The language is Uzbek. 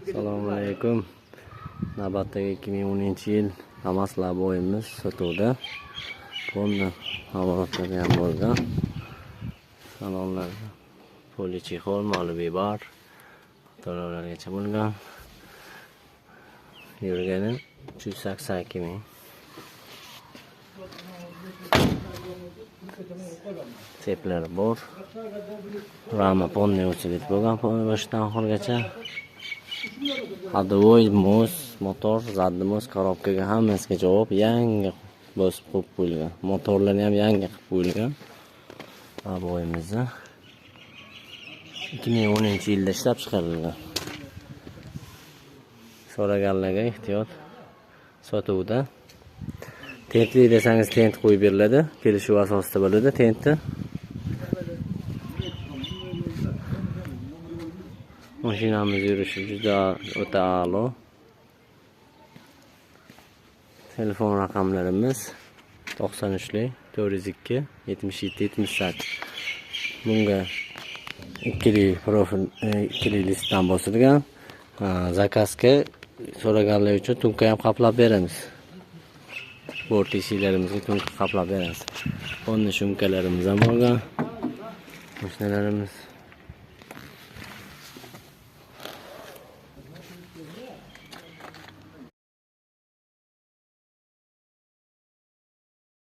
Assalomu alaykum. Navbatdagi 2010-yil Damas laboyimiz sotuvda. Buni havolatda ham bo'lgan. Salonlar polichexol, ma'lumiy bar. To'lovlargacha bo'lgan. Yurgani 382 ming. Seplar bor. Rama ponni o'chirib bo'lgan boshdan oxirigacha. Hadovoy mos, motor, zadni mos, korobkaga hammasiga javob yangi bosib qo'yib qo'yilgan. Motorlarni ham yangi qilib qo'yilgan. Laboyimizda 2010-yilda ishlab chiqarilgan. So'raganlarga ehtiyot sotuvda. Tentli desangiz tent qo'yib beriladi. Kelishuv asosida bo'ladi tentni. Mashinamiz yurishi juda o'ta a'lo. Telefon raqamlarimiz 93 402 77 78. Bunga ikkili profil, ikkili listdan bosilgan. Zakazga so'raganlar uchun tunka ham qaplab beramiz. Bort eshiklarimizga tunka qaplab beramiz. Bonni shumkalarimiz ham bo'lgan. Mashinalarimiz